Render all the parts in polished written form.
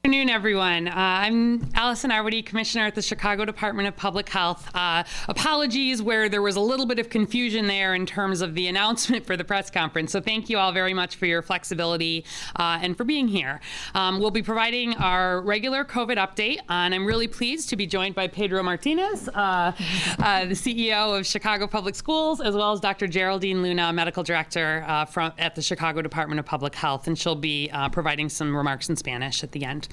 Good afternoon, everyone. I'm Allison Arwady, Commissioner at the Chicago Department of Public Health. Apologies where there was a little bit of confusion there in terms of the announcement for the press conference. So thank you all very much for your flexibility and for being here. We'll be providing our regular COVID update, and I'm really pleased to be joined by Pedro Martinez, the CEO of Chicago Public Schools, as well as Dr. Geraldine Luna, Medical Director at the Chicago Department of Public Health, and she'll be providing some remarks in Spanish at the end.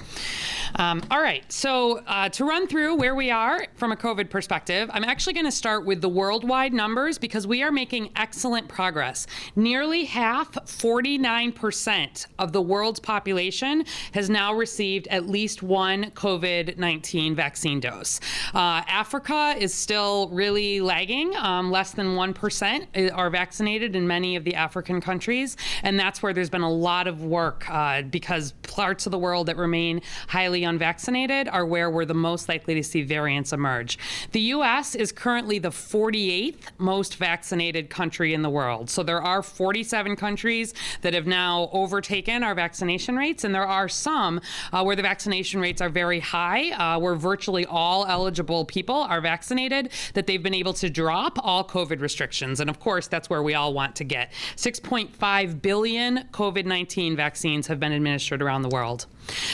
All right, so to run through where we are from a COVID perspective, I'm actually going to start with the worldwide numbers because we are making excellent progress. Nearly half, 49% of the world's population has now received at least one COVID-19 vaccine dose. Africa is still really lagging. Less than 1% are vaccinated in many of the African countries, and that's where there's been a lot of work because parts of the world that remain highly unvaccinated are where we're the most likely to see variants emerge. The U.S. is currently the 48th most vaccinated country in the world. So there are 47 countries that have now overtaken our vaccination rates, and there are some where the vaccination rates are very high, where virtually all eligible people are vaccinated, that they've been able to drop all COVID restrictions. And of course, that's where we all want to get. 6.5 billion COVID-19 vaccines have been administered around the world.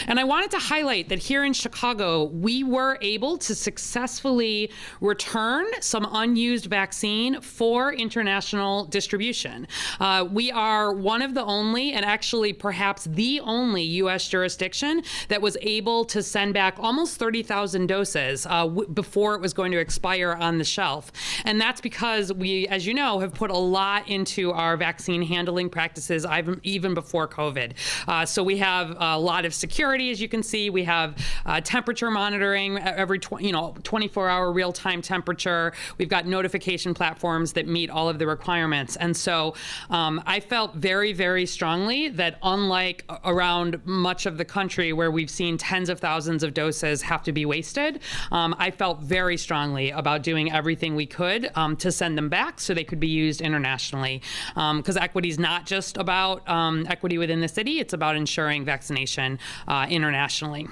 And I wanted to highlight that here in Chicago, we were able to successfully return some unused vaccine for international distribution. We are one of the only, and actually perhaps the only U.S. jurisdiction that was able to send back almost 30,000 doses before it was going to expire on the shelf. And that's because we, as you know, have put a lot into our vaccine handling practices even before COVID. So we have a lot of security, as you can see. We have temperature monitoring every 24-hour real-time temperature. We've got notification platforms that meet all of the requirements. And so I felt very, very strongly that unlike around much of the country where we've seen tens of thousands of doses have to be wasted, I felt very strongly about doing everything we could to send them back so they could be used internationally. Because equity is not just about equity within the city, it's about ensuring vaccination internationally.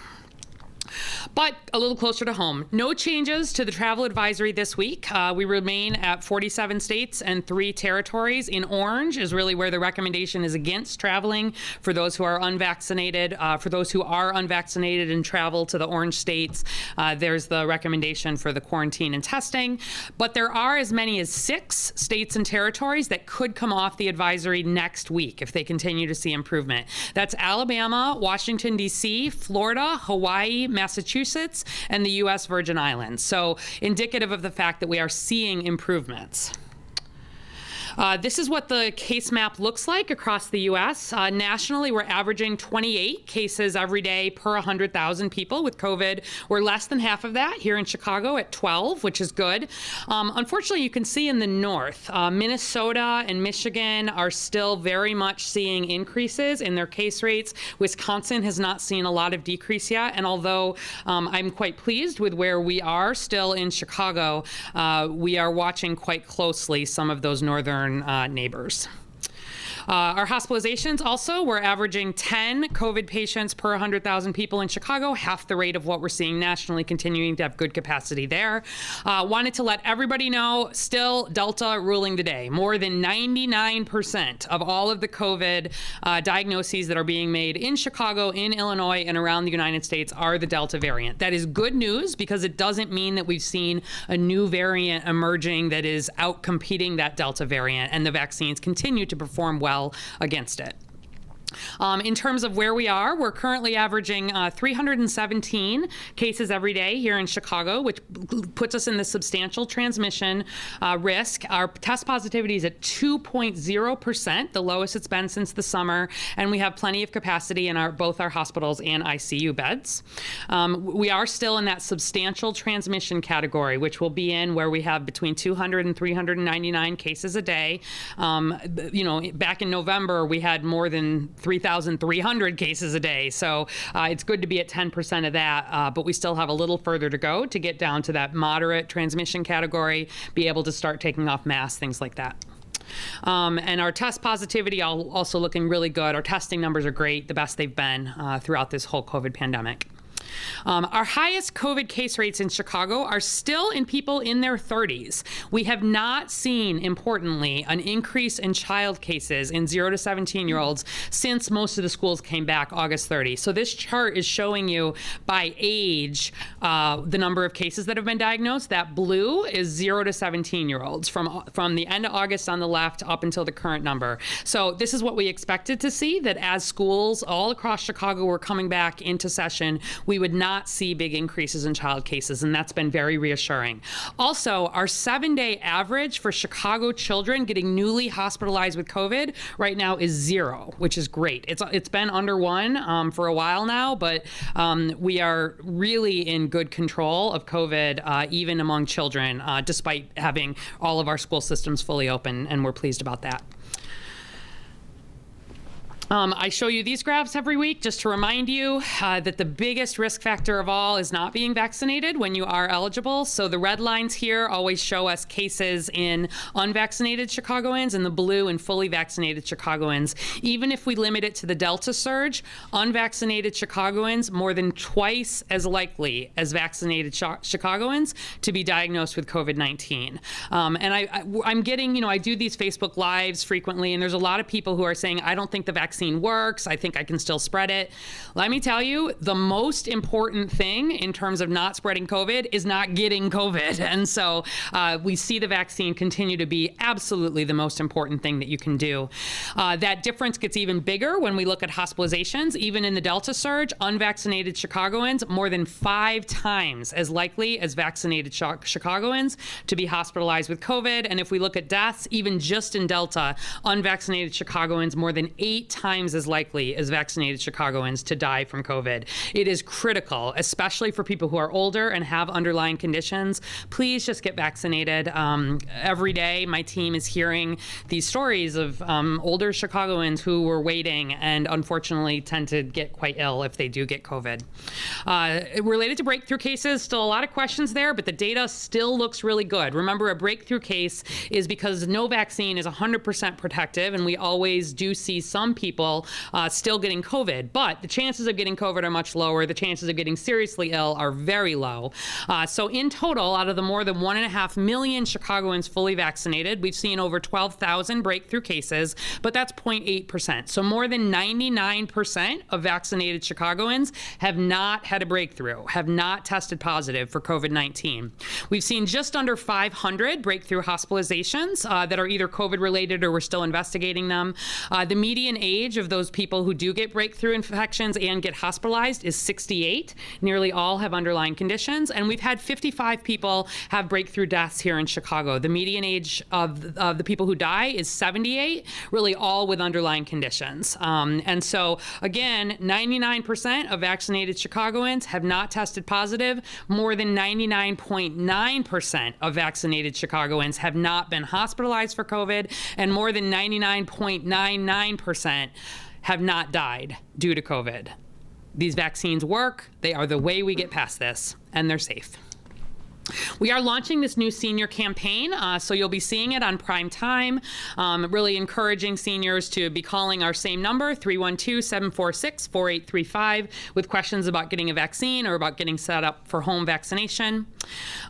But a little closer to home, no changes to the travel advisory this week. We remain at 47 states and 3 territories. In orange is really where the recommendation is against traveling for those who are unvaccinated. For those who are unvaccinated and travel to the orange states, there's the recommendation for the quarantine and testing. But there are as many as 6 states and territories that could come off the advisory next week if they continue to see improvement. That's Alabama, Washington, D.C., Florida, Hawaii, Massachusetts, and the U.S. Virgin Islands. So indicative of the fact that we are seeing improvements. This is what the case map looks like across the U.S. Nationally, we're averaging 28 cases every day per 100,000 people with COVID. We're less than half of that here in Chicago at 12, which is good. Unfortunately, you can see in the north, Minnesota and Michigan are still very much seeing increases in their case rates. Wisconsin has not seen a lot of decrease yet. And although I'm quite pleased with where we are still in Chicago, we are watching quite closely some of those northern neighbors. Our hospitalizations also, we're averaging 10 COVID patients per 100,000 people in Chicago, half the rate of what we're seeing nationally, continuing to have good capacity there. Wanted to let everybody know, still Delta ruling the day. More than 99% of all of the COVID diagnoses that are being made in Chicago, in Illinois, and around the United States are the Delta variant. That is good news because it doesn't mean that we've seen a new variant emerging that is out-competing that Delta variant, and the vaccines continue to perform well against it. In terms of where we are, we're currently averaging 317 cases every day here in Chicago, which puts us in the substantial transmission risk. Our test positivity is at 2.0%, the lowest it's been since the summer, and we have plenty of capacity in both our hospitals and ICU beds. We are still in that substantial transmission category, which will be in where we have between 200 and 399 cases a day. Back in November, we had more than 3,300 cases a day. So it's good to be at 10% of that, but we still have a little further to go to get down to that moderate transmission category, be able to start taking off masks, things like that. And our test positivity also looking really good. Our testing numbers are great, the best they've been throughout this whole COVID pandemic. Our highest COVID case rates in Chicago are still in people in their 30s. We have not seen, importantly, an increase in child cases in 0 to 17-year-olds since most of the schools came back August 30. So this chart is showing you by age the number of cases that have been diagnosed. That blue is 0 to 17-year-olds from the end of August on the left up until the current number. So this is what we expected to see, that as schools all across Chicago were coming back into session, we would not see big increases in child cases, and that's been very reassuring. Also, our 7-day average for Chicago children getting newly hospitalized with COVID right now is 0, which is great. It's been under 1 for a while now, but we are really in good control of COVID, even among children, despite having all of our school systems fully open, and we're pleased about that. I show you these graphs every week just to remind you that the biggest risk factor of all is not being vaccinated when you are eligible. So the red lines here always show us cases in unvaccinated Chicagoans, and the blue in fully vaccinated Chicagoans. Even if we limit it to the Delta surge, unvaccinated Chicagoans more than twice as likely as vaccinated Chicagoans to be diagnosed with COVID-19. And I'm getting, I do these Facebook Lives frequently, and there's a lot of people who are saying, I don't think the vaccine works. I think I can still spread it. Let me tell you, the most important thing in terms of not spreading COVID is not getting COVID. And so we see the vaccine continue to be absolutely the most important thing that you can do. That difference gets even bigger when we look at hospitalizations. Even in the Delta surge, unvaccinated Chicagoans more than 5 times as likely as vaccinated Chicagoans to be hospitalized with COVID. And if we look at deaths, even just in Delta, unvaccinated Chicagoans more than 8 times as likely as vaccinated Chicagoans to die from COVID. It is critical, especially for people who are older and have underlying conditions. Please just get vaccinated. Every day, my team is hearing these stories of older Chicagoans who were waiting and unfortunately tend to get quite ill if they do get COVID. Related to breakthrough cases, still a lot of questions there, but the data still looks really good. Remember, a breakthrough case is because no vaccine is 100% protective, and we always do see some people still getting COVID, but the chances of getting COVID are much lower. The chances of getting seriously ill are very low. So in total, out of the more than 1.5 million Chicagoans fully vaccinated, we've seen over 12,000 breakthrough cases, but that's 0.8%. So more than 99% of vaccinated Chicagoans have not had a breakthrough, have not tested positive for COVID-19. We've seen just under 500 breakthrough hospitalizations that are either COVID-related or we're still investigating them. The median age of those people who do get breakthrough infections and get hospitalized is 68. Nearly all have underlying conditions, and we've had 55 people have breakthrough deaths here in Chicago. The median age of the people who die is 78, really all with underlying conditions. And so, again, 99% of vaccinated Chicagoans have not tested positive. More than 99.9% of vaccinated Chicagoans have not been hospitalized for COVID, and more than 99.99% have not died due to COVID. These vaccines work. They are the way we get past this, and they're safe. We are launching this new senior campaign, so you'll be seeing it on prime time. Really encouraging seniors to be calling our same number, 312-746-4835, with questions about getting a vaccine or about getting set up for home vaccination.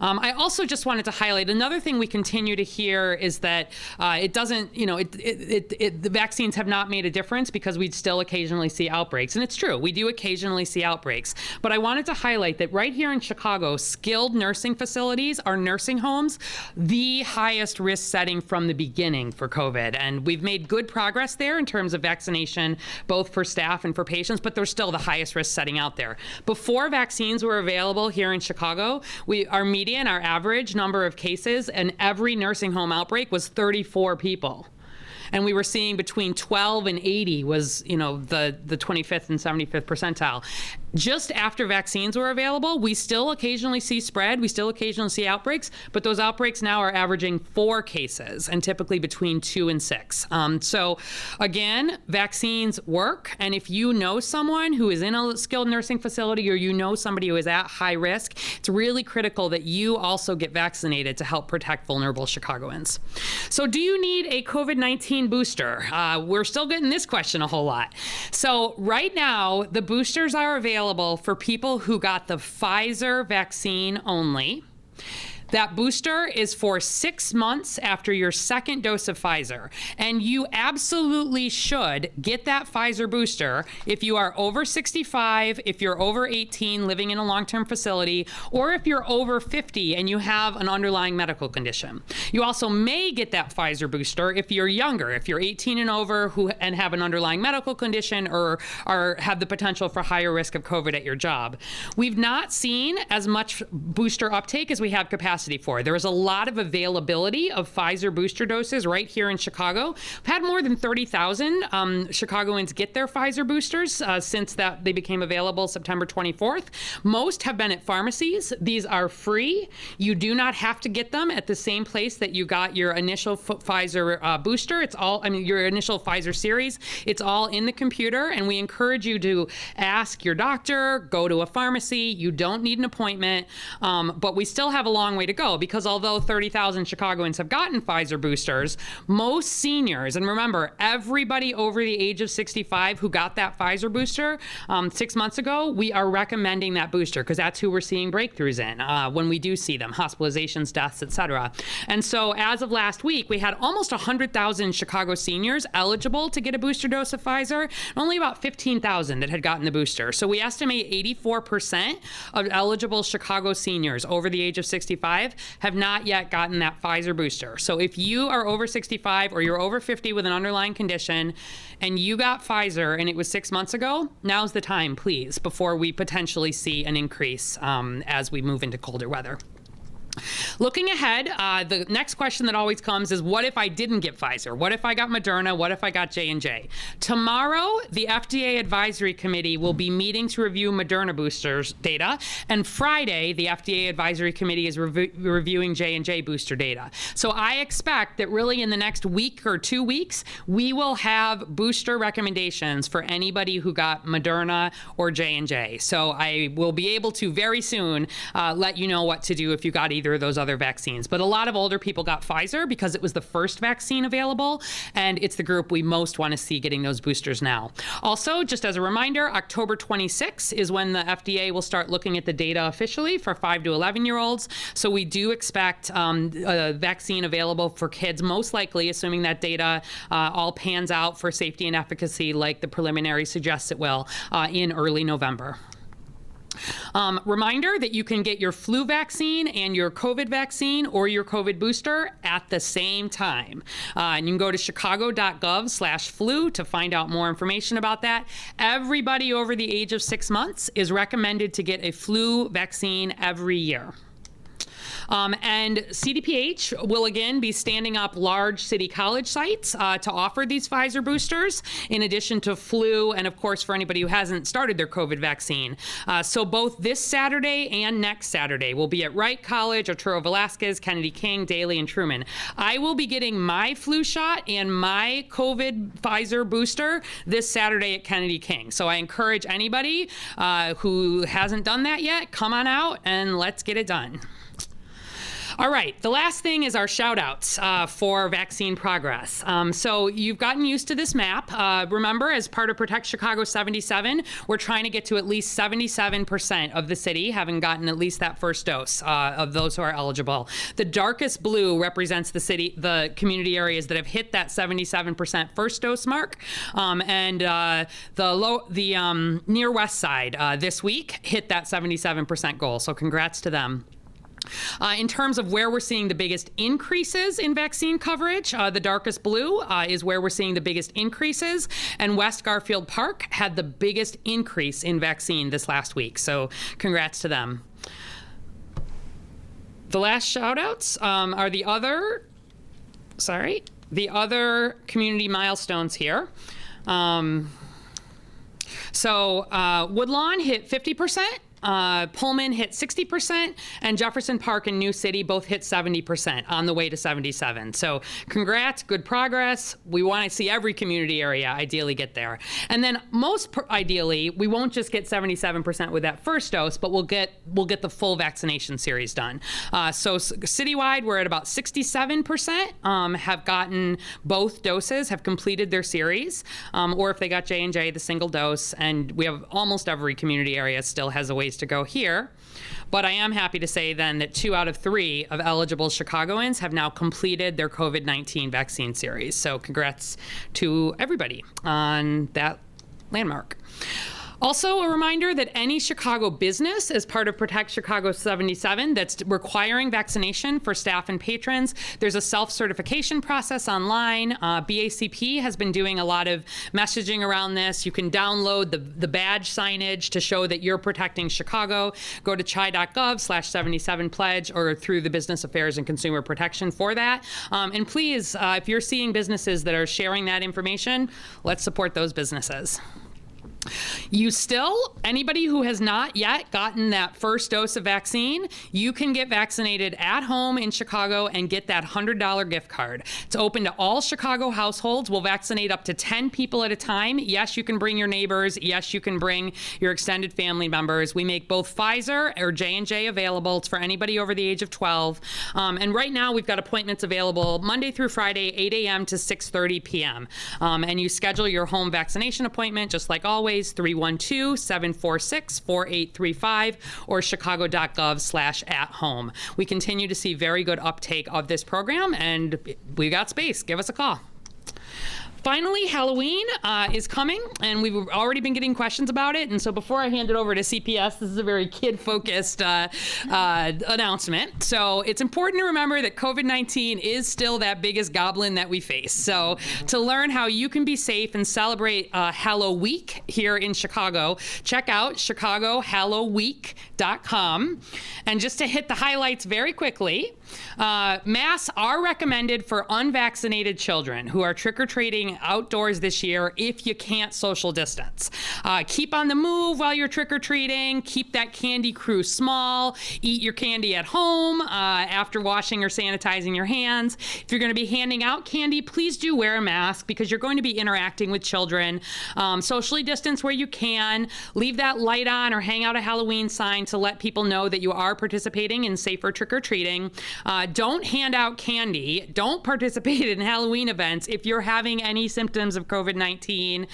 I also just wanted to highlight another thing we continue to hear is that it doesn't, the vaccines have not made a difference because we'd still occasionally see outbreaks. And it's true, we do occasionally see outbreaks. But I wanted to highlight that right here in Chicago, skilled nursing facilities are nursing homes, the highest risk setting from the beginning for COVID. And we've made good progress there in terms of vaccination, both for staff and for patients, but they're still the highest risk setting out there. Before vaccines were available here in Chicago, our median, our average number of cases in every nursing home outbreak was 34 people. And we were seeing between 12 and 80 was, the 25th and 75th percentile. just after vaccines were available, we still occasionally see spread, we still occasionally see outbreaks, but those outbreaks now are averaging 4 cases and typically between 2 and 6. So again, vaccines work. And if you know someone who is in a skilled nursing facility or you know somebody who is at high risk, it's really critical that you also get vaccinated to help protect vulnerable Chicagoans. So do you need a COVID-19 booster? We're still getting this question a whole lot. So right now, the boosters are available for people who got the Pfizer vaccine only. That booster is for 6 months after your second dose of Pfizer. And you absolutely should get that Pfizer booster if you are over 65, if you're over 18 living in a long-term facility, or if you're over 50 and you have an underlying medical condition. You also may get that Pfizer booster if you're younger, if you're 18 and over and have an underlying medical condition or have the potential for higher risk of COVID at your job. We've not seen as much booster uptake as we have capacity for. There is a lot of availability of Pfizer booster doses right here in Chicago. We've had more than 30,000 Chicagoans get their Pfizer boosters since that they became available September 24th. Most have been at pharmacies. These are free. You do not have to get them at the same place that you got your initial Pfizer booster. It's all, your initial Pfizer series. It's all in the computer, and we encourage you to ask your doctor, go to a pharmacy. You don't need an appointment, but we still have a long way to go because although 30,000 Chicagoans have gotten Pfizer boosters, most seniors, and remember, everybody over the age of 65 who got that Pfizer booster 6 months ago, we are recommending that booster because that's who we're seeing breakthroughs in when we do see them, hospitalizations, deaths, et cetera. And so as of last week, we had almost 100,000 Chicago seniors eligible to get a booster dose of Pfizer, and only about 15,000 that had gotten the booster. So we estimate 84% of eligible Chicago seniors over the age of 65 have not yet gotten that Pfizer booster. So if you are over 65 or you're over 50 with an underlying condition and you got Pfizer and it was 6 months ago, now's the time, please, before we potentially see an increase as we move into colder weather. Looking ahead, the next question that always comes is, what if I didn't get Pfizer? What if I got Moderna? What if I got J&J? Tomorrow, the FDA Advisory Committee will be meeting to review Moderna boosters data. And Friday, the FDA Advisory Committee is reviewing J&J booster data. So I expect that really in the next week or 2 weeks, we will have booster recommendations for anybody who got Moderna or J&J. So I will be able to very soon let you know what to do if you got either of those other vaccines. But a lot of older people got Pfizer because it was the first vaccine available, and it's the group we most want to see getting those boosters now. Also, just as a reminder, October 26th is when the FDA will start looking at the data officially for 5 to 11-year-olds. So we do expect a vaccine available for kids, most likely, assuming that data all pans out for safety and efficacy like the preliminary suggests it will, in early November. Reminder that you can get your flu vaccine and your COVID vaccine or your COVID booster at the same time. And you can go to chicago.gov/flu to find out more information about that. Everybody over the age of 6 months is recommended to get a flu vaccine every year. And CDPH will again be standing up large city college sites to offer these Pfizer boosters, in addition to flu and, of course, for anybody who hasn't started their COVID vaccine. So both this Saturday and next Saturday will be at Wright College, Arturo Velasquez, Kennedy King, Daly, and Truman. I will be getting my flu shot and my COVID Pfizer booster this Saturday at Kennedy King. So I encourage anybody who hasn't done that yet, come on out and let's get it done. All right, the last thing is our shout outs for vaccine progress. So you've gotten used to this map. Remember, as part of Protect Chicago 77, we're trying to get to at least 77% of the city having gotten at least that first dose of those who are eligible. The darkest blue represents the community areas that have hit that 77% first dose mark. And the near west side this week hit that 77% goal. So congrats to them. In terms of where we're seeing the biggest increases in vaccine coverage, the darkest blue is where we're seeing the biggest increases, and West Garfield Park had the biggest increase in vaccine this last week. So congrats to them. The last shout outs are the other community milestones here. So Woodlawn hit 50%. Pullman hit 60%, and Jefferson Park and New City both hit 70% on the way to 77. So congrats, good progress. We want to see every community area ideally get there. And then ideally, we won't just get 77% with that first dose, but we'll get the full vaccination series done. So citywide, we're at about 67% have gotten both doses, have completed their series, or if they got J&J, the single dose, and we have almost every community area still has a ways to go here. But I am happy to say then that 2 out of 3 of eligible Chicagoans have now completed their COVID-19 vaccine series. So congrats to everybody on that landmark. Also, a reminder that any Chicago business, as part of Protect Chicago 77, that's requiring vaccination for staff and patrons, there's a self-certification process online. BACP has been doing a lot of messaging around this. You can download the badge signage to show that you're protecting Chicago. Go to chi.gov/77pledge or through the Business Affairs and Consumer Protection for that. And please, if you're seeing businesses that are sharing that information, let's support those businesses. Anybody who has not yet gotten that first dose of vaccine, you can get vaccinated at home in Chicago and get that $100 gift card. It's open to all Chicago households. We'll vaccinate up to 10 people at a time. Yes, you can bring your neighbors. Yes, you can bring your extended family members. We make both Pfizer or J&J available. It's for anybody over the age of 12. And right now we've got appointments available Monday through Friday, 8 a.m. to 6:30 p.m. And you schedule your home vaccination appointment just like always. 312-746-4835 or chicago.gov/at-home. We continue to see very good uptake of this program, and we got space. Give us a call. Finally, Halloween is coming, and we've already been getting questions about it. And so before I hand it over to CPS, this is a very kid-focused announcement. So it's important to remember that COVID-19 is still that biggest goblin that we face. So to learn how you can be safe and celebrate Halloweek here in Chicago, check out chicagohalloweek.com. And just to hit the highlights very quickly, masks are recommended for unvaccinated children who are trick-or-treating outdoors this year if you can't social distance. Keep on the move while you're trick-or-treating. Keep that candy crew small. Eat your candy at home after washing or sanitizing your hands. If you're going to be handing out candy, please do wear a mask because you're going to be interacting with children. Socially distance where you can. Leave that light on or hang out a Halloween sign to let people know that you are participating in safer trick-or-treating. Don't hand out candy. Don't participate in Halloween events if you're having any symptoms of COVID-19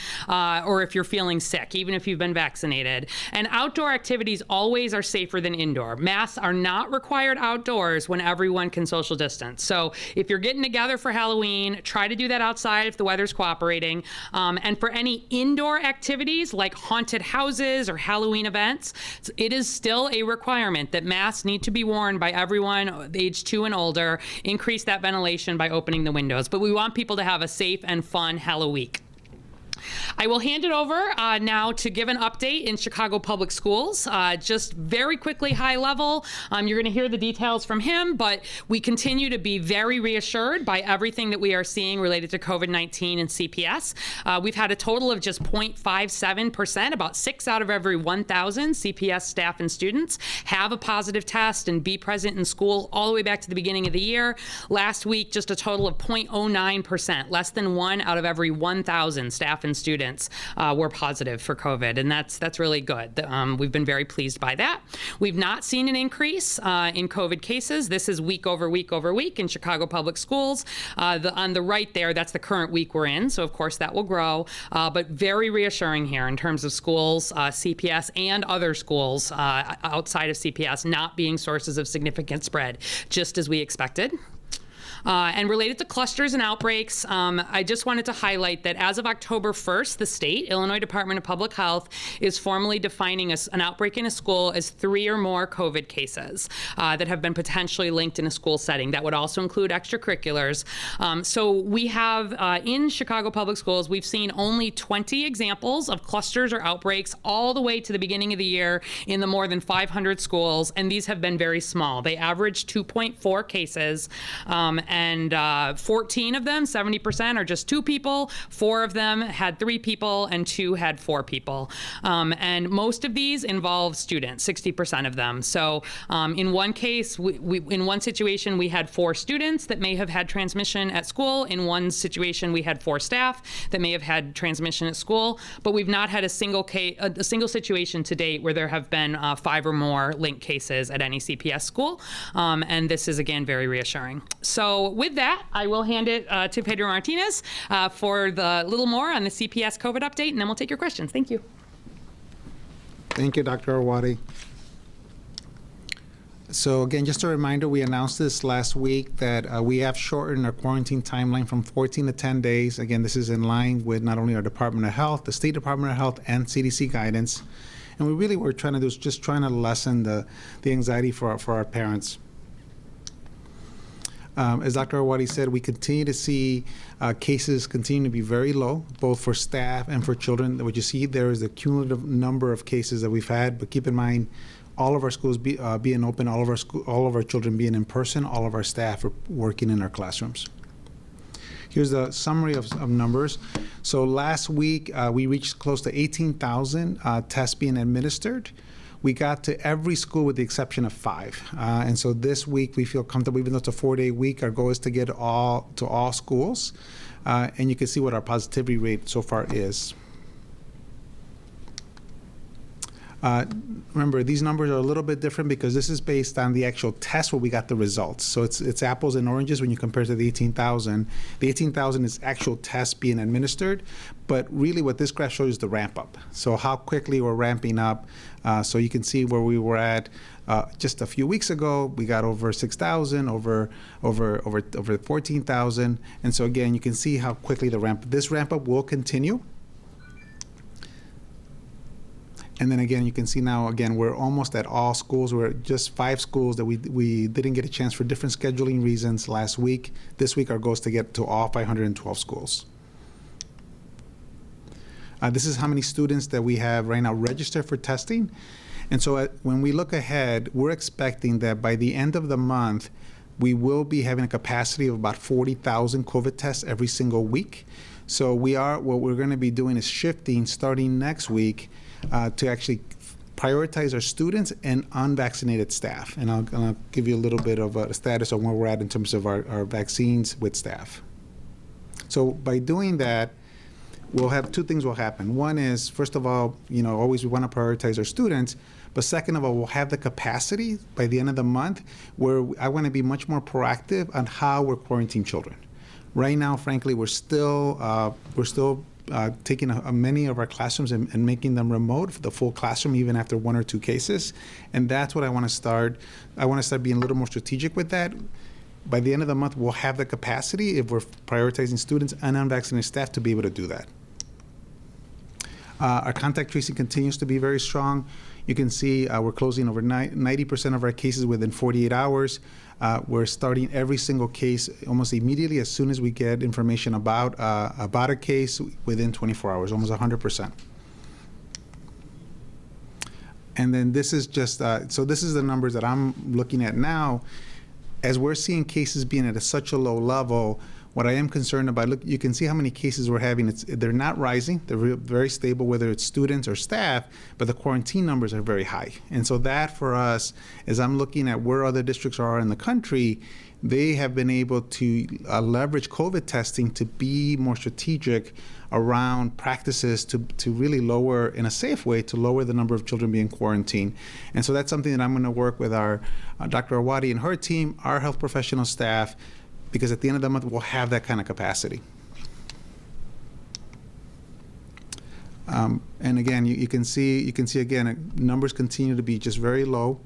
or if you're feeling sick, even if you've been vaccinated. And outdoor activities always are safer than indoor. Masks are not required outdoors when everyone can social distance. So if you're getting together for Halloween, try to do that outside if the weather's cooperating. And for any indoor activities like haunted houses or Halloween events, it is still a requirement that masks need to be worn by everyone age 2 and older. Increase that ventilation by opening the windows. But we want people to have a safe and fun Halloween. I will hand it over now to give an update in Chicago Public Schools. Just very quickly, high level. You're going to hear the details from him, but we continue to be very reassured by everything that we are seeing related to COVID-19 and CPS. We've had a total of just 0.57%, about 6 out of every 1,000 CPS staff and students have a positive test and be present in school all the way back to the beginning of the year. Last week, just a total of 0.09%, less than 1 out of every 1,000 staff and students were positive for COVID, and that's really good. We've been very pleased by that. We've not seen an increase in COVID cases. This is week over week over week in Chicago Public Schools. On the right there, that's the current week we're in, so of course that will grow, but very reassuring here in terms of schools, CPS, and other schools outside of CPS not being sources of significant spread, just as we expected. And related to clusters and outbreaks, I just wanted to highlight that as of October 1st, the state, Illinois Department of Public Health, is formally defining an outbreak in a school as 3 or more COVID cases that have been potentially linked in a school setting. That would also include extracurriculars. So we have, in Chicago Public Schools, we've seen only 20 examples of clusters or outbreaks all the way to the beginning of the year in the more than 500 schools, and these have been very small. They average 2.4 cases, and 14 of them, 70%, are just 2 people. 4 of them had 3 people, and 2 had 4 people. And most of these involve students, 60% of them. So in one case, in one situation, we had 4 students that may have had transmission at school. In one situation, we had 4 staff that may have had transmission at school. But we've not had a single situation to date where there have been 5 or more linked cases at any CPS school. And this is, again, very reassuring. So with that, I will hand it to Pedro Martinez for the little more on the CPS COVID update, and then we'll take your questions. Thank you. Thank you, Dr. Arwady. So again, just a reminder, we announced this last week that we have shortened our quarantine timeline from 14 to 10 days. Again, this is in line with not only our Department of Health, the State Department of Health, and CDC guidance. And we really were trying to do is just trying to lessen the anxiety for our parents. As Dr. Arwady said, we continue to see cases continue to be very low, both for staff and for children. What you see there is the cumulative number of cases that we've had, but keep in mind, all of our schools being open, all of our children being in person, all of our staff are working in our classrooms. Here's the summary of numbers. So last week, we reached close to 18,000 tests being administered. We got to every school with the exception of 5. And so this week, we feel comfortable, even though it's a 4-day week, our goal is to get to all schools. And you can see what our positivity rate so far is. Remember, these numbers are a little bit different because this is based on the actual test where we got the results. So it's apples and oranges when you compare to the 18,000. The 18,000 is actual tests being administered, but really what this graph shows is the ramp up. So how quickly we're ramping up. So you can see where we were at just a few weeks ago. We got over 6,000, over 14,000. And so again, you can see how quickly this ramp up will continue. And then again, you can see now, again, we're almost at all schools. We're at just 5 schools that we didn't get a chance for different scheduling reasons last week. This week, our goal is to get to all 512 schools. This is how many students that we have right now registered for testing. And so when we look ahead, we're expecting that by the end of the month, we will be having a capacity of about 40,000 COVID tests every single week. So what we're going to be doing is shifting starting next week to actually prioritize our students and unvaccinated staff. And I'll give you a little bit of a status on where we're at in terms of our vaccines with staff. So by doing that, we'll have 2 things will happen. One is, first of all, always we want to prioritize our students. But second of all, we'll have the capacity by the end of the month where I want to be much more proactive on how we're quarantining children. Right now, frankly, we're still taking many of our classrooms and making them remote for the full classroom, even after 1 or 2 cases. And that's what I want to start. I want to start being a little more strategic with that. By the end of the month, we'll have the capacity, if we're prioritizing students and unvaccinated staff, to be able to do that. Our contact tracing continues to be very strong. You can see we're closing over 90% of our cases within 48 hours. We're starting every single case almost immediately as soon as we get information about a case within 24 hours, almost 100%. And then this is just, so this is the numbers that I'm looking at now. As we're seeing cases being at such a low level, what I am concerned about, look, you can see how many cases we're having. They're not rising. They're very stable, whether it's students or staff, but the quarantine numbers are very high. And so that for us, as I'm looking at where other districts are in the country, they have been able to leverage COVID testing to be more strategic around practices to really lower, in a safe way, to lower the number of children being quarantined. And so that's something that I'm going to work with our Dr. Arwady and her team, our health professional staff, because at the end of the month, we'll have that kind of capacity. And again, you can see again, numbers continue to be just very low.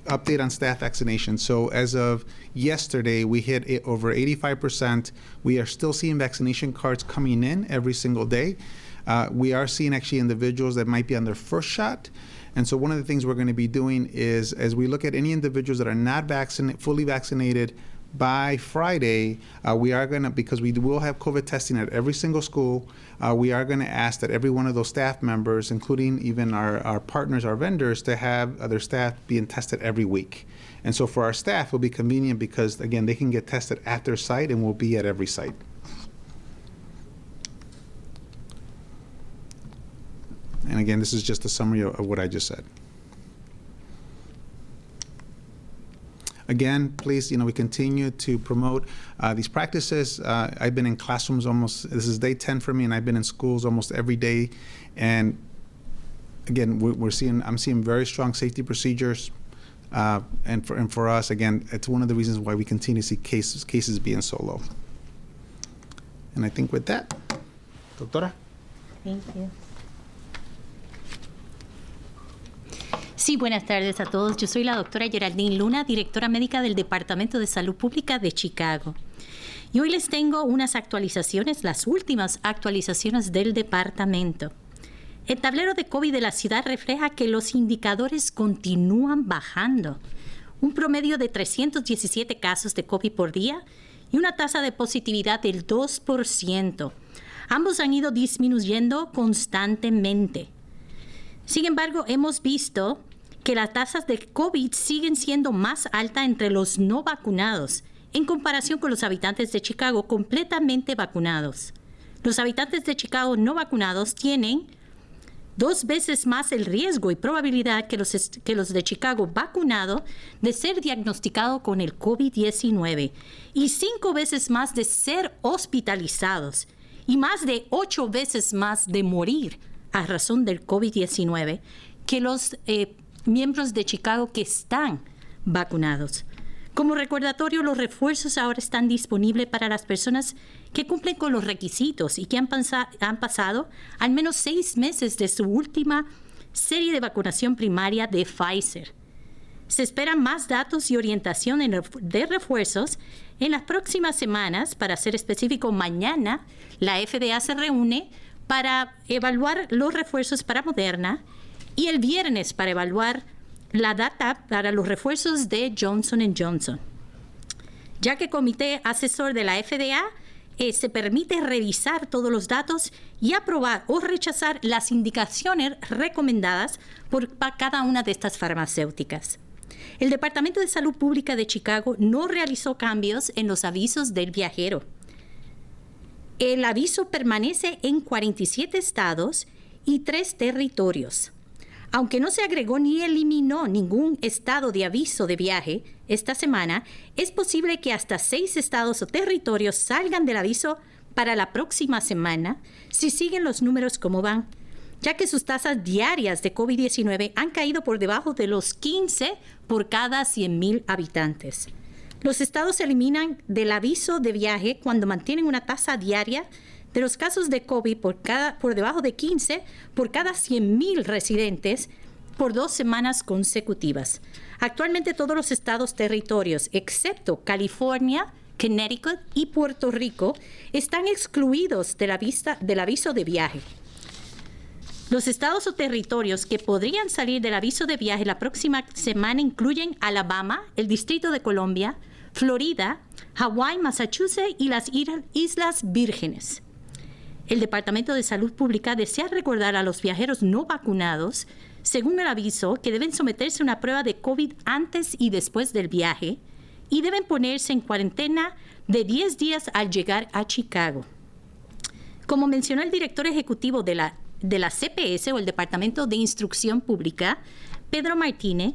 Update on staff vaccination. So as of yesterday, we hit over 85%. We are still seeing vaccination cards coming in every single day. We are seeing actually individuals that might be on their first shot. And so one of the things we're going to be doing is, as we look at any individuals that are not fully vaccinated, by Friday, we are going to, because we will have COVID testing at every single school, we are going to ask that every one of those staff members, including even our partners, our vendors, to have their staff being tested every week. And so for our staff, it'll be convenient because, again, they can get tested at their site and we'll be at every site. And again, this is just a summary of what I just said. Again, please, we continue to promote these practices. I've been in classrooms this is day 10 for me, and I've been in schools almost every day. And again, I'm seeing very strong safety procedures. And for us, again, it's one of the reasons why we continue to see cases being so low. And I think with that, Doctora. Thank you. Sí, buenas tardes a todos. Yo soy la doctora Geraldine Luna, directora médica del Departamento de Salud Pública de Chicago. Y hoy les tengo unas actualizaciones, las últimas actualizaciones del departamento. El tablero de COVID de la ciudad refleja que los indicadores continúan bajando. Un promedio de 317 casos de COVID por día y una tasa de positividad del 2%. Ambos han ido disminuyendo constantemente. Sin embargo, hemos visto que las tasas de COVID siguen siendo más altas entre los no vacunados en comparación con los habitantes de Chicago completamente vacunados. Los habitantes de Chicago no vacunados tienen 2 veces más el riesgo y probabilidad que los de Chicago vacunados de ser diagnosticados con el COVID-19 y 5 veces más de ser hospitalizados y más de 8 veces más de morir a razón del COVID-19 que los miembros de Chicago que están vacunados. Como recordatorio, los refuerzos ahora están disponibles para las personas que cumplen con los requisitos y que han pasado al menos 6 meses de su última serie de vacunación primaria de Pfizer. Se esperan más datos y orientación de refuerzos en las próximas semanas. Para ser específico, mañana la FDA se reúne para evaluar los refuerzos para Moderna y el viernes para evaluar la data para los refuerzos de Johnson & Johnson. Ya que el comité asesor de la FDA se permite revisar todos los datos y aprobar o rechazar las indicaciones recomendadas por cada una de estas farmacéuticas. El Departamento de Salud Pública de Chicago no realizó cambios en los avisos del viajero. El aviso permanece en 47 estados y 3 territorios. Aunque no se agregó ni eliminó ningún estado de aviso de viaje esta semana, es posible que hasta 6 estados o territorios salgan del aviso para la próxima semana si siguen los números como van, ya que sus tasas diarias de COVID-19 han caído por debajo de los 15 por cada 100,000 habitantes. Los estados se eliminan del aviso de viaje cuando mantienen una tasa diaria de los casos de COVID por debajo de 15 por cada 100,000 residentes por 2 semanas consecutivas. Actualmente todos los estados territorios, excepto California, Connecticut y Puerto Rico, están excluidos del aviso de viaje. Los estados o territorios que podrían salir del aviso de viaje la próxima semana incluyen Alabama, el Distrito de Columbia, Florida, Hawái, Massachusetts y las Islas Vírgenes. El Departamento de Salud Pública desea recordar a los viajeros no vacunados, según el aviso, que deben someterse a una prueba de COVID antes y después del viaje y deben ponerse en cuarentena de 10 días al llegar a Chicago. Como mencionó el director ejecutivo de la CPS o el Departamento de Instrucción Pública, Pedro Martinez,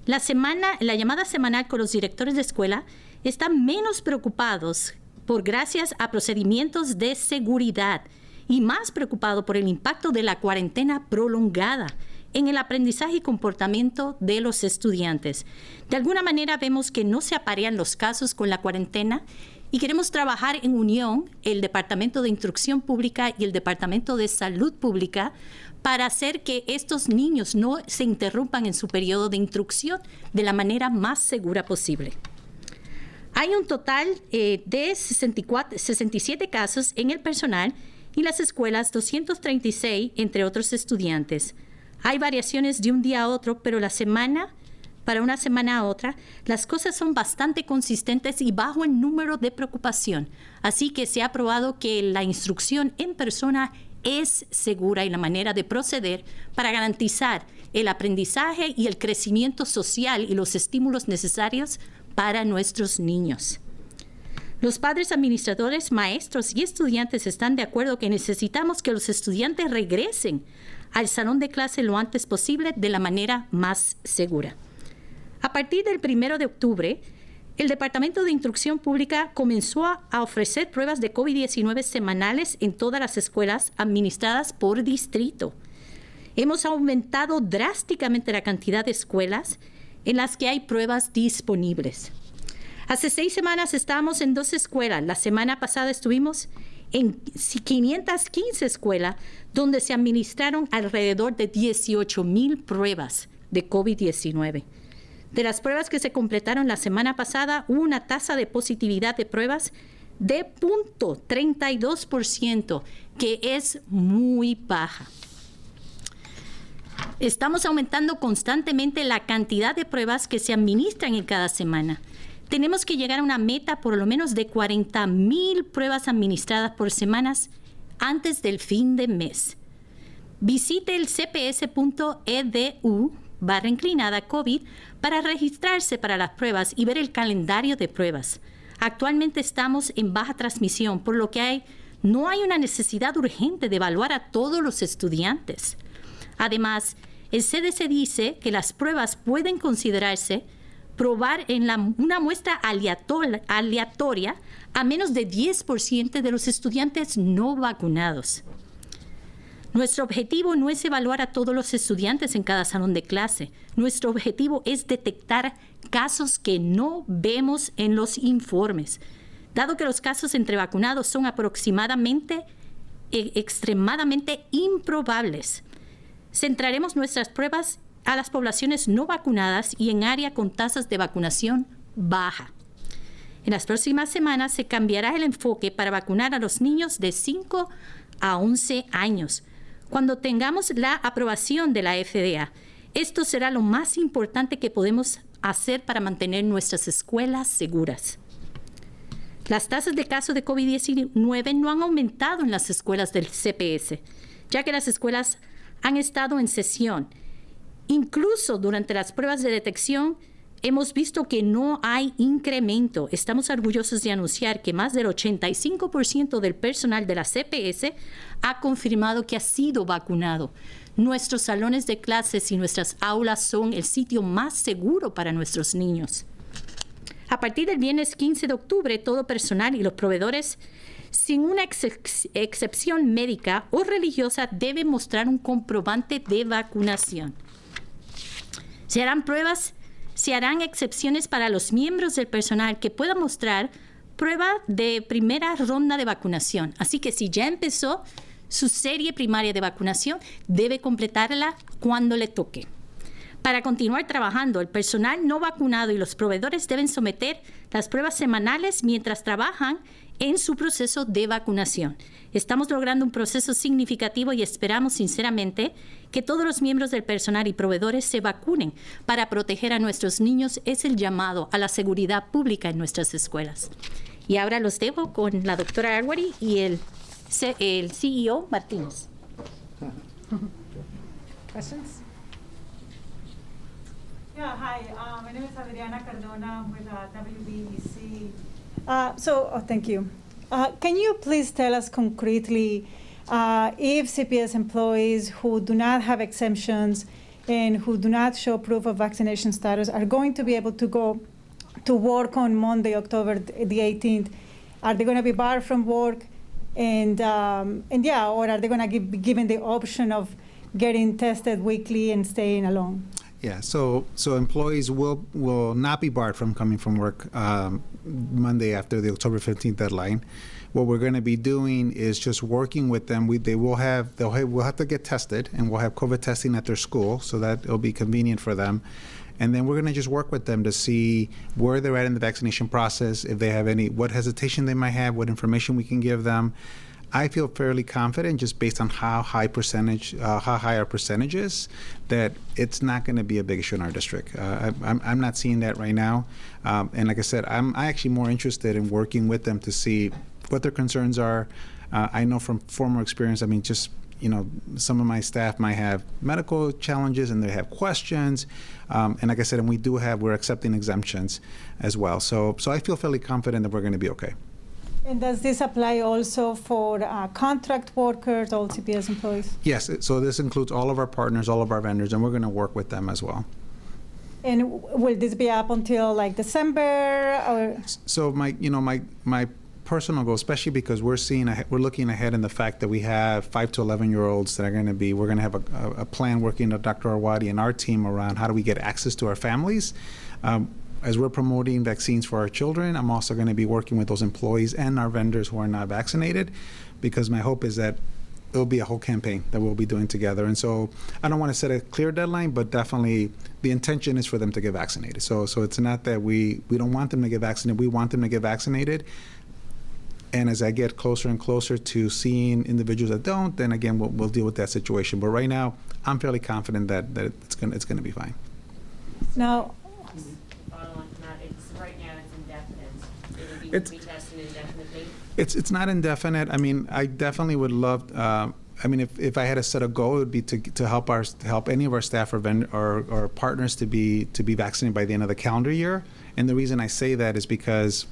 la llamada semanal con los directores de escuela están menos preocupados gracias a procedimientos de seguridad y más preocupados por el impacto de la cuarentena prolongada en el aprendizaje y comportamiento de los estudiantes. De alguna manera vemos que no se aparean los casos con la cuarentena y queremos trabajar en unión el Departamento de Instrucción Pública y el Departamento de Salud Pública para hacer que estos niños no se interrumpan en su periodo de instrucción de la manera más segura posible. Hay un total de 67 casos en el personal y las escuelas, 236 entre otros estudiantes. Hay variaciones de un día a otro, pero la semana para una semana a otra, las cosas son bastante consistentes y bajo el número de preocupación. Así que se ha probado que la instrucción en persona es segura y la manera de proceder para garantizar el aprendizaje y el crecimiento social y los estímulos necesarios para nuestros niños. Los padres administradores, maestros y estudiantes están de acuerdo que necesitamos que los estudiantes regresen al salón de clase lo antes posible de la manera más segura. A partir del 1 de octubre, el Departamento de Instrucción Pública comenzó a ofrecer pruebas de COVID-19 semanales en todas las escuelas administradas por distrito. Hemos aumentado drásticamente la cantidad de escuelas en las que hay pruebas disponibles. Hace 6 semanas estábamos en 2 escuelas. La semana pasada estuvimos en 515 escuelas donde se administraron alrededor de 18,000 pruebas de COVID-19. De las pruebas que se completaron la semana pasada, hubo una tasa de positividad de pruebas de 0.32%, que es muy baja. Estamos aumentando constantemente la cantidad de pruebas que se administran en cada semana. Tenemos que llegar a una meta por lo menos de 40,000 pruebas administradas por semanas antes del fin de mes. Visite el cps.edu/COVID para registrarse para las pruebas y ver el calendario de pruebas. Actualmente estamos en baja transmisión, por lo que no hay una necesidad urgente de evaluar a todos los estudiantes. Además, el CDC dice que las pruebas pueden considerarse probar en una muestra aleatoria a menos de 10% de los estudiantes no vacunados. Nuestro objetivo no es evaluar a todos los estudiantes en cada salón de clase. Nuestro objetivo es detectar casos que no vemos en los informes. Dado que los casos entre vacunados son extremadamente improbables, centraremos nuestras pruebas a las poblaciones no vacunadas y en áreas con tasas de vacunación baja. En las próximas semanas se cambiará el enfoque para vacunar a los niños de 5 a 11 años. Cuando tengamos la aprobación de la FDA, esto será lo más importante que podemos hacer para mantener nuestras escuelas seguras. Las tasas de casos de COVID-19 no han aumentado en las escuelas del CPS, ya que las escuelas han estado en sesión. Incluso durante las pruebas de detección, hemos visto que no hay incremento. Estamos orgullosos de anunciar que más del 85% del personal de la CPS ha confirmado que ha sido vacunado. Nuestros salones de clases y nuestras aulas son el sitio más seguro para nuestros niños. A partir del viernes 15 de octubre, todo personal y los proveedores, sin una excepción médica o religiosa, deben mostrar un comprobante de vacunación. Se harán excepciones para los miembros del personal que puedan mostrar prueba de primera ronda de vacunación. Así que si ya empezó su serie primaria de vacunación, debe completarla cuando le toque. Para continuar trabajando, el personal no vacunado y los proveedores deben someter las pruebas semanales mientras trabajan en su proceso de vacunación. Estamos logrando un proceso significativo y esperamos sinceramente que todos los miembros del personal y proveedores se vacunen para proteger a nuestros niños. Es el llamado a la seguridad pública en nuestras escuelas. Y ahora los dejo con la doctora Arwady y el CEO Martinez. Questions? Yeah, hi. My name is Adriana Cardona. I'm with WBEC. Thank you. Can you please tell us concretely if CPS employees who do not have exemptions and who do not show proof of vaccination status are going to be able to go to work on Monday, October the 18th? Are they going to be barred from work? Or are they going to be given the option of getting tested weekly and staying alone? Yeah, so employees will not be barred from coming from work Monday after the October 15th deadline. What we're going to be doing is just working with them. We'll have to get tested, and we'll have COVID testing at their school, so that it'll be convenient for them. And then we're going to just work with them to see where they're at in the vaccination process, if they have what hesitation they might have, what information we can give them. I feel fairly confident, just based on how high our percentage is, that it's not going to be a big issue in our district. I'm not seeing that right now, and like I said, I'm actually more interested in working with them to see what their concerns are. I know from former experience, I mean, just some of my staff might have medical challenges and they have questions, and like I said, and we're accepting exemptions as well. So I feel fairly confident that we're going to be okay. And does this apply also for contract workers, all CPS employees? Yes, so this includes all of our partners, all of our vendors, and we're going to work with them as well. And will this be up until like December? Or? So my personal goal, especially because we're looking ahead in the fact that we have 5 to 11-year-olds that we're going to have a plan working with Dr. Arwady and our team around how do we get access to our families. As we're promoting vaccines for our children, I'm also going to be working with those employees and our vendors who are not vaccinated, because my hope is that it'll be a whole campaign that we'll be doing together. And so I don't want to set a clear deadline, but definitely the intention is for them to get vaccinated. So it's not that we don't want them to get vaccinated. We want them to get vaccinated. And as I get closer and closer to seeing individuals that don't, then again, we'll deal with that situation. But right now, I'm fairly confident that it's going to be fine. Now, right now it's indefinite. It would be retested indefinitely. It's not indefinite. I mean, I definitely would love. If I had to set a goal, it would be to help any of our staff or partners to be vaccinated by the end of the calendar year. And the reason I say that is because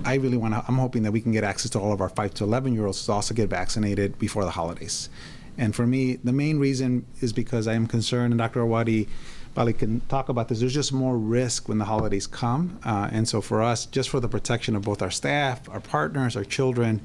I really I'm hoping that we can get access to all of our 5 to 11-year-olds to also get vaccinated before the holidays. And for me, the main reason is because I am concerned, and Dr. Arwady probably can talk about this, there's just more risk when the holidays come. And so for us, just for the protection of both our staff, our partners, our children,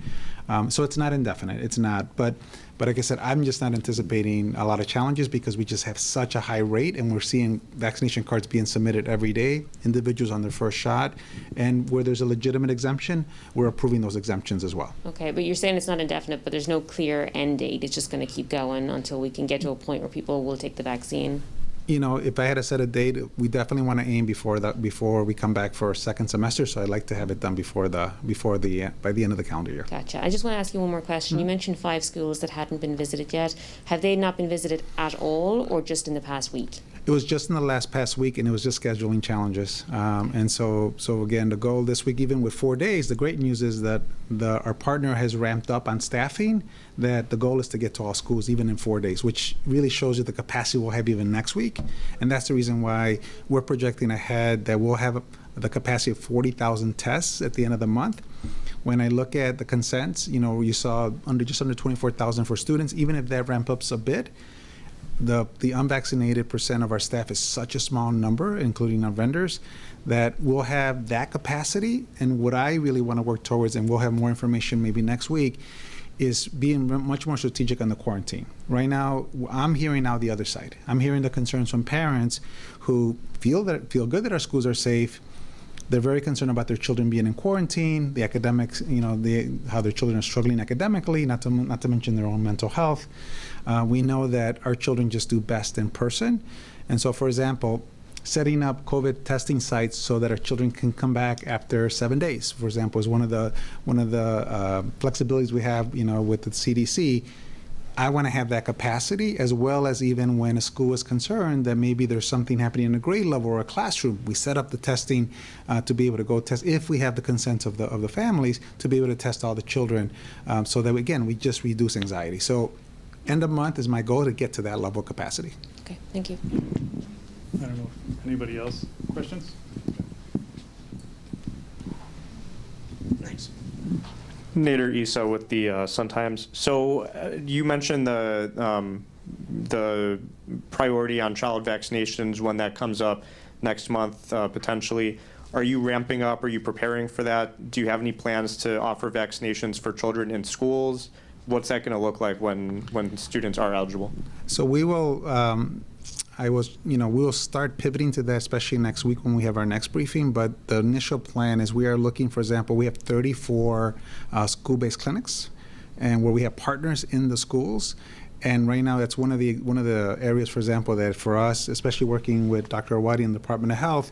so it's not indefinite, it's not. But like I said, I'm just not anticipating a lot of challenges because we just have such a high rate, and we're seeing vaccination cards being submitted every day, individuals on their first shot, and where there's a legitimate exemption, we're approving those exemptions as well. Okay, but you're saying it's not indefinite, but there's no clear end date. It's just going to keep going until we can get to a point where people will take the vaccine. If I had to set a date, we definitely want to aim before we come back for a second semester. So I'd like to have it done by the end of the calendar year. Gotcha. I just want to ask you one more question. You mentioned 5 schools that hadn't been visited yet. Have they not been visited at all, or just in the past week? It was just in the past week, and it was just scheduling challenges. And so again, the goal this week, even with 4 days, the great news is that our partner has ramped up on staffing, that the goal is to get to all schools even in 4 days, which really shows you the capacity we'll have even next week. And that's the reason why we're projecting ahead that we'll have the capacity of 40,000 tests at the end of the month. When I look at the consents, you saw just under 24,000 for students. Even if that ramp ups a bit, the unvaccinated percent of our staff is such a small number, including our vendors, that we'll have that capacity. And what I really want to work towards, and we'll have more information maybe next week, is being much more strategic on the quarantine. Right now, I'm hearing now the other side. I'm hearing the concerns from parents who feel good that our schools are safe. They're very concerned about their children being in quarantine, the academics, how their children are struggling academically, not to mention their own mental health. We know that our children just do best in person. And so, for example, setting up COVID testing sites so that our children can come back after 7 days, for example, is one of the flexibilities we have, with the CDC. I want to have that capacity, as well as even when a school is concerned that maybe there's something happening in a grade level or a classroom, we set up the testing to be able to go test, if we have the consent of the families, to be able to test all the children, so that, again, we just reduce anxiety. So end of month is my goal, to get to that level of capacity. Okay, thank you. I don't know if anybody else. Questions? Thanks. Nader Issa with the Sun-Times. So you mentioned the priority on child vaccinations when that comes up next month, potentially. Are you ramping up? Are you preparing for that? Do you have any plans to offer vaccinations for children in schools? What's that going to look like when students are eligible? So we will. We'll start pivoting to that, especially next week when we have our next briefing. But the initial plan is we are looking, for example, we have 34 school-based clinics, and where we have partners in the schools. And right now, that's one of the areas, for example, that for us, especially working with Dr. Arwady in the Department of Health,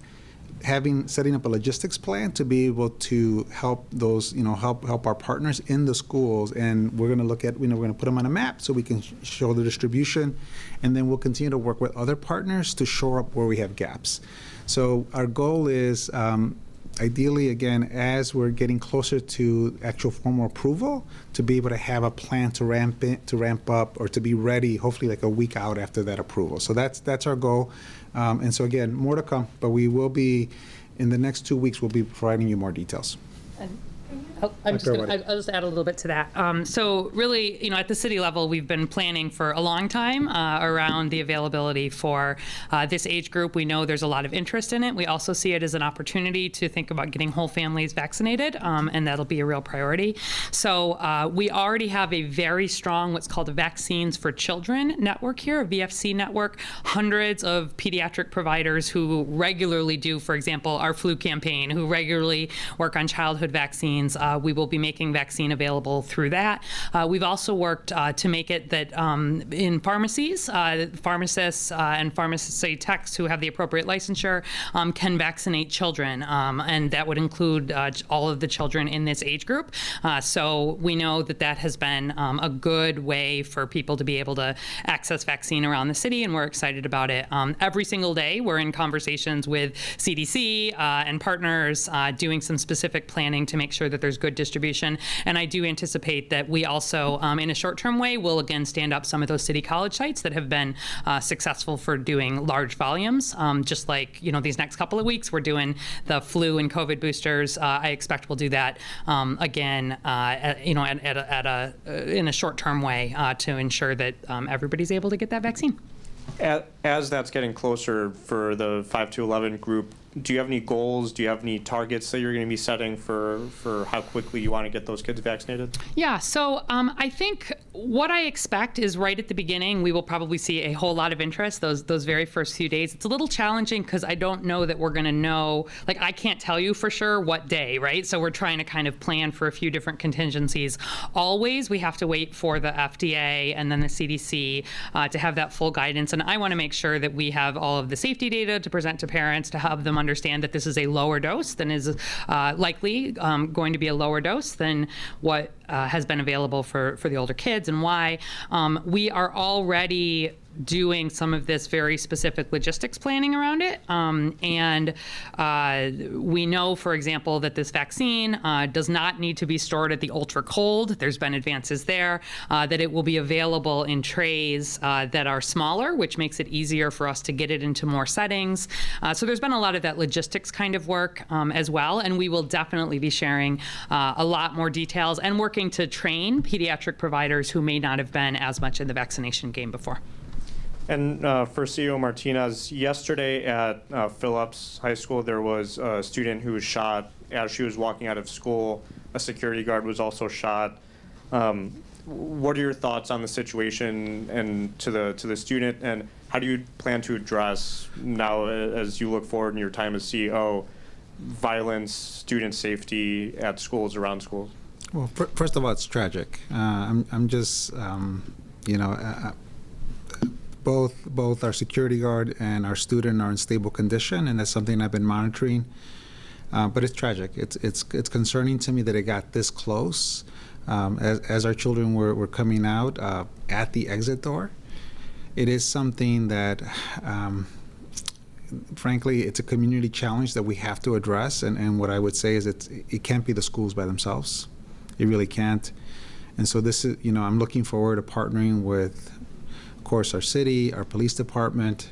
setting up a logistics plan to be able to help those, help our partners in the schools. And we're going to look at, we're going to put them on a map so we can show the distribution. And then we'll continue to work with other partners to shore up where we have gaps. So our goal is, ideally, again, as we're getting closer to actual formal approval, to be able to have a plan to ramp up, or to be ready, hopefully like a week out after that approval. So that's our goal. And so again, more to come, but we will be, in the next 2 weeks, we'll be providing you more details. I'll just add a little bit to that. So really, at the city level, we've been planning for a long time around the availability for this age group. We know there's a lot of interest in it. We also see it as an opportunity to think about getting whole families vaccinated, and that'll be a real priority. So we already have a very strong, what's called a Vaccines for Children network here, a VFC network, hundreds of pediatric providers who regularly do, for example, our flu campaign, who regularly work on childhood vaccines. We will be making vaccine available through that. We've also worked to make it that in pharmacies, pharmacists and pharmacy techs who have the appropriate licensure can vaccinate children, and that would include all of the children in this age group. So we know that has been a good way for people to be able to access vaccine around the city, and we're excited about it. Every single day, we're in conversations with CDC and partners, doing some specific planning to make sure that there's good distribution. And I do anticipate that we also, in a short-term way, will again stand up some of those city college sites that have been successful for doing large volumes. Just like, these next couple of weeks, we're doing the flu and COVID boosters. I expect we'll do that again, in a short-term way to ensure that everybody's able to get that vaccine. As that's getting closer for the 5 to 11 group, do you have any goals? Do you have any targets that you're going to be setting for how quickly you want to get those kids vaccinated? Yeah, so I think what I expect is right at the beginning, we will probably see a whole lot of interest those very first few days. It's a little challenging because I don't know that we're going to know, I can't tell you for sure what day, right? So we're trying to kind of plan for a few different contingencies. Always, we have to wait for the FDA and then the CDC to have that full guidance. And I want to make sure that we have all of the safety data to present to parents, to have them understand that this is a lower dose than is likely going to be a lower dose than what has been available for the older kids, and why. We are already doing some of this very specific logistics planning around it. And we know, for example, that this vaccine does not need to be stored at the ultra cold. There's been advances there, that it will be available in trays that are smaller, which makes it easier for us to get it into more settings. So there's been a lot of that logistics kind of work as well. And we will definitely be sharing a lot more details and working to train pediatric providers who may not have been as much in the vaccination game before. And for CEO Martinez, yesterday at Phillips High School, there was a student who was shot as she was walking out of school. A security guard was also shot. What are your thoughts on the situation and to the student, and how do you plan to address now, as you look forward in your time as CEO, violence, student safety at schools, around schools? Well, first of all, it's tragic. I'm just, both our security guard and our student are in stable condition, and that's something I've been monitoring. But it's tragic. It's concerning to me that it got this close. As our children were coming out at the exit door, it is something that, frankly, it's a community challenge that we have to address. And what I would say is it can't be the schools by themselves. It really can't. And so this is, I'm looking forward to partnering with, of course, our city, our police department.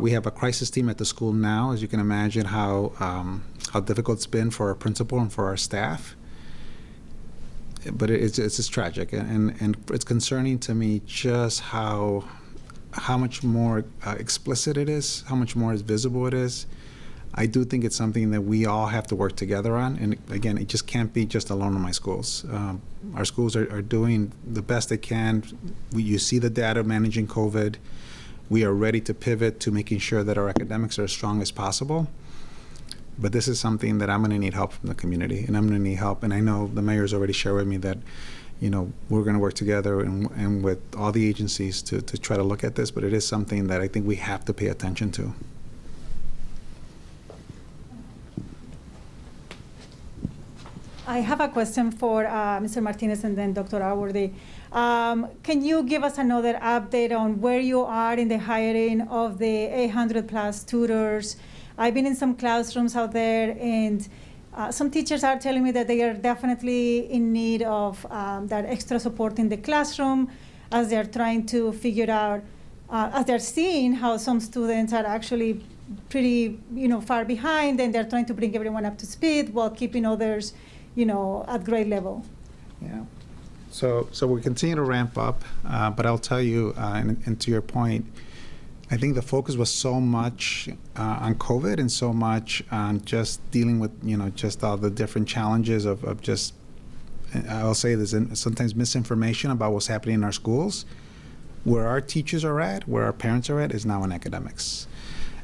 We have a crisis team at the school now. As you can imagine, how difficult it's been for our principal and for our staff. But it's just tragic, and it's concerning to me just how much more explicit it is, how much more visible it is. I do think it's something that we all have to work together on. And again, it just can't be just alone in my schools. Our schools are doing the best they can. You see the data managing COVID. We are ready to pivot to making sure that our academics are as strong as possible. But this is something that I'm going to need help from the community, and I'm going to need help. And I know the mayor's already shared with me that, we're going to work together and with all the agencies to try to look at this. But it is something that I think we have to pay attention to. I have a question for Mr. Martinez and then Dr. Arwady. Can you give us another update on where you are in the hiring of the 800 plus tutors? I've been in some classrooms out there, and some teachers are telling me that they are definitely in need of that extra support in the classroom as they're trying to figure out, as they're seeing how some students are actually pretty, far behind, and they're trying to bring everyone up to speed while keeping others, at grade level. Yeah. So we continue to ramp up, but I'll tell you, and to your point, I think the focus was so much on COVID and so much on just dealing with, just all the different challenges of just, I'll say there's sometimes misinformation about what's happening in our schools. Where our teachers are at, where our parents are at, is now in academics.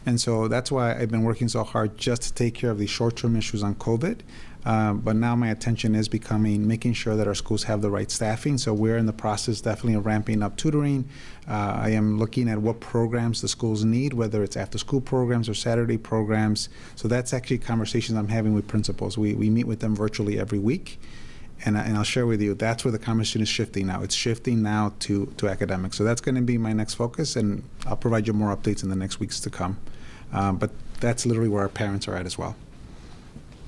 And so that's why I've been working so hard just to take care of these short-term issues on COVID. But now my attention is making sure that our schools have the right staffing. So we're in the process definitely of ramping up tutoring. I am looking at what programs the schools need, whether it's after-school programs or Saturday programs. So that's actually conversations I'm having with principals. We meet with them virtually every week. And I'll share with you, that's where the conversation is shifting now. It's shifting now to academics. So that's going to be my next focus, and I'll provide you more updates in the next weeks to come. But that's literally where our parents are at as well.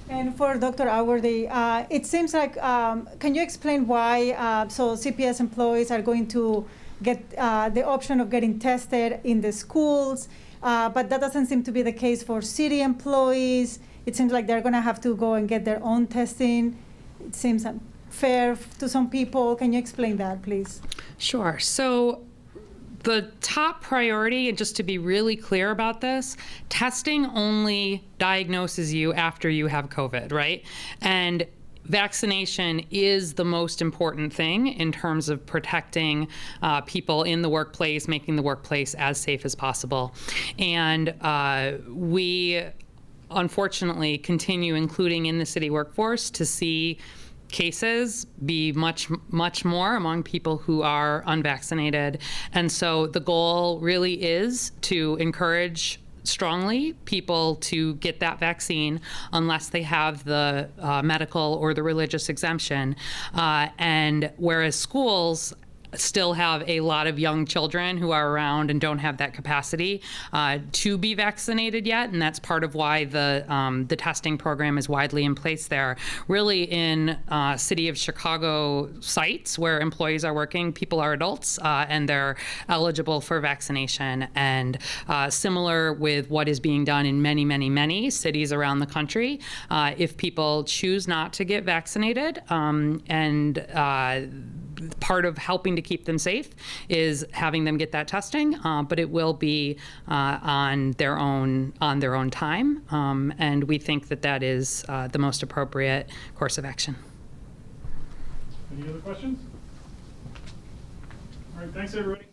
And for Dr. Arwady, it seems like, can you explain why so CPS employees are going to get the option of getting tested in the schools, but that doesn't seem to be the case for city employees? It seems like they're going to have to go and get their own testing. It seems unfair to some people. Can you explain that, please? Sure. So the top priority, and just to be really clear about this, testing only diagnoses you after you have COVID, right? And vaccination is the most important thing in terms of protecting people in the workplace, making the workplace as safe as possible. And we unfortunately continue, including in the city workforce, to see cases be much more among people who are unvaccinated. And so the goal really is to encourage strongly people to get that vaccine unless they have the medical or the religious exemption. And whereas schools still have a lot of young children who are around and don't have that capacity to be vaccinated yet, and that's part of why the testing program is widely in place there. Really, in City of Chicago sites where employees are working, people are adults and they're eligible for vaccination. And similar with what is being done in many cities around the country, if people choose not to get vaccinated and part of helping to keep them safe is having them get that testing, but it will be on their own time, and we think that is the most appropriate course of action. Any other questions? All right, thanks everybody.